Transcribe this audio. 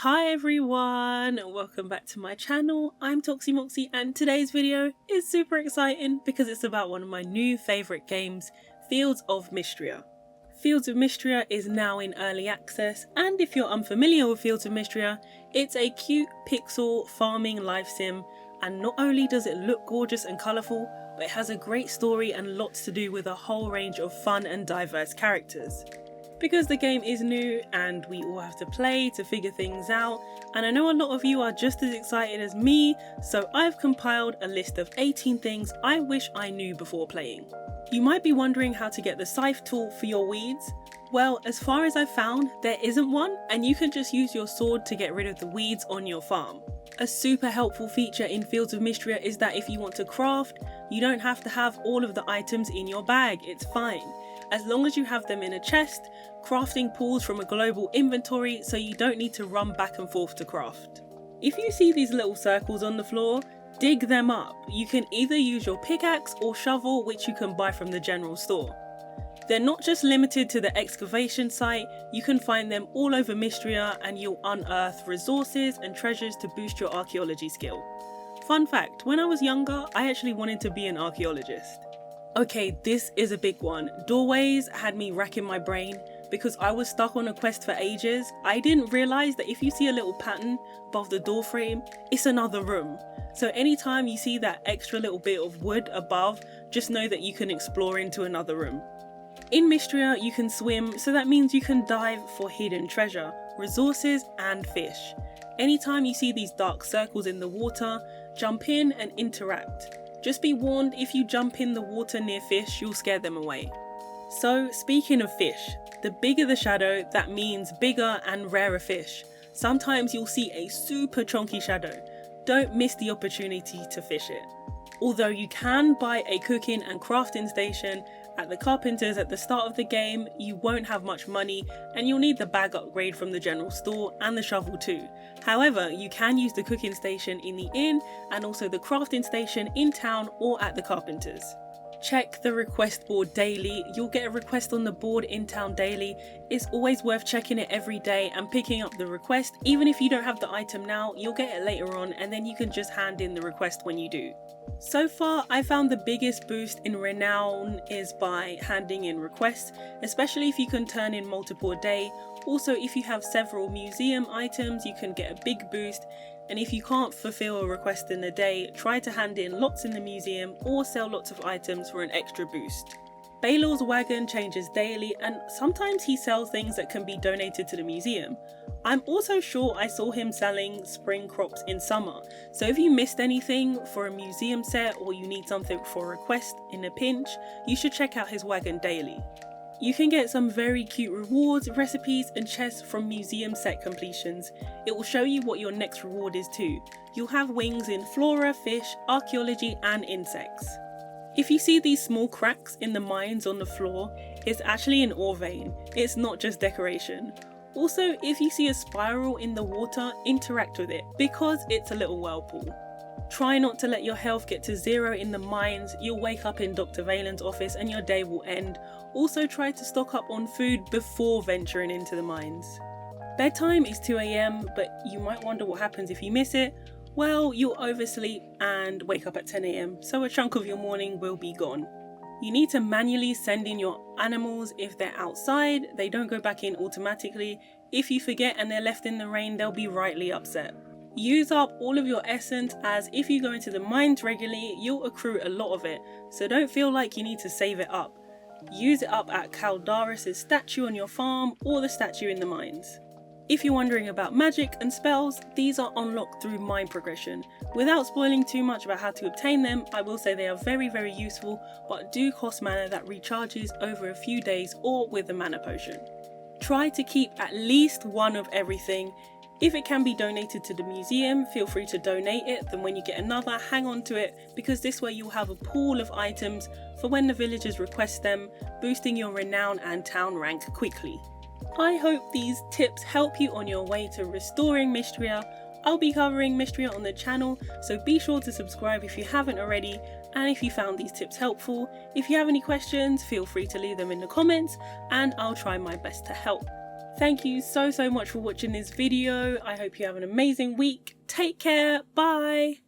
Hi everyone, welcome back to my channel. I'm Toximoxy and today's video is super exciting because it's about one of my new favourite games, Fields of Mistria. Fields of Mistria is now in early access, and if you're unfamiliar with Fields of Mistria, it's a cute pixel farming life sim, and not only does it look gorgeous and colourful, but it has a great story and lots to do with a whole range of fun and diverse characters. Because the game is new and we all have to play to figure things out, and I know a lot of you are just as excited as me, so I've compiled a list of 18 things I wish I knew before playing. You might be wondering how to get the scythe tool for your weeds. Well, as far as I've found, there isn't one, and you can just use your sword to get rid of the weeds on your farm. A super helpful feature in Fields of Mistria is that if you want to craft, you don't have to have all of the items in your bag, it's fine. As long as you have them in a chest, crafting pulls from a global inventory so you don't need to run back and forth to craft. If you see these little circles on the floor, dig them up. You can either use your pickaxe or shovel, which you can buy from the general store. They're not just limited to the excavation site, you can find them all over Mistria and you'll unearth resources and treasures to boost your archaeology skill. Fun fact, when I was younger, I actually wanted to be an archaeologist. Okay, this is a big one. Doorways had me racking my brain because I was stuck on a quest for ages. I didn't realise that if you see a little pattern above the door frame, it's another room. So anytime you see that extra little bit of wood above, just know that you can explore into another room. In Mistria, you can swim, so that means you can dive for hidden treasure, resources and fish. Anytime you see these dark circles in the water, jump in and interact. Just be warned, if you jump in the water near fish, you'll scare them away. So speaking of fish, the bigger the shadow, that means bigger and rarer fish. Sometimes you'll see a super chunky shadow. Don't miss the opportunity to fish it. Although you can buy a cooking and crafting station at the carpenters at the start of the game, you won't have much money and you'll need the bag upgrade from the general store and the shovel too. However, you can use the cooking station in the inn and also the crafting station in town or at the carpenters. Check the request board daily. You'll get a request on the board in town daily. It's always worth checking it every day and picking up the request. Even if you don't have the item now, you'll get it later on and then you can just hand in the request when you do. So far, I found the biggest boost in renown is by handing in requests, especially if you can turn in multiple a day. Also, if you have several museum items, you can get a big boost. And if you can't fulfill a request in a day, try to hand in lots in the museum or sell lots of items for an extra boost. Balor's wagon changes daily and sometimes he sells things that can be donated to the museum. I'm also sure I saw him selling spring crops in summer, so if you missed anything for a museum set or you need something for a request in a pinch, you should check out his wagon daily. You can get some very cute rewards, recipes and chests from museum set completions. It will show you what your next reward is too. You'll have wings in flora, fish, archaeology and insects. If you see these small cracks in the mines on the floor, it's actually an ore vein. It's not just decoration. Also, if you see a spiral in the water, interact with it because it's a little whirlpool. Try not to let your health get to 0 in the mines. You'll wake up in Dr. Valen's office and your day will end. Also try to stock up on food before venturing into the mines. Bedtime is 2 AM, but you might wonder what happens if you miss it. Well, you'll oversleep and wake up at 10 AM, so a chunk of your morning will be gone. You need to manually send in your animals if they're outside. They don't go back in automatically. If you forget and they're left in the rain, they'll be rightly upset. Use up all of your essence, as if you go into the mines regularly, you'll accrue a lot of it, so don't feel like you need to save it up. Use it up at Caldaris' statue on your farm or the statue in the mines. If you're wondering about magic and spells, these are unlocked through mine progression. Without spoiling too much about how to obtain them, I will say they are very useful, but do cost mana that recharges over a few days or with a mana potion. Try to keep at least one of everything. If it can be donated to the museum, feel free to donate it, then when you get another, hang on to it, because this way you'll have a pool of items for when the villagers request them, boosting your renown and town rank quickly. I hope these tips help you on your way to restoring Mistria. I'll be covering Mistria on the channel, so be sure to subscribe if you haven't already, and if you found these tips helpful. If you have any questions, feel free to leave them in the comments, and I'll try my best to help. Thank you so much for watching this video. I hope you have an amazing week. Take care. Bye.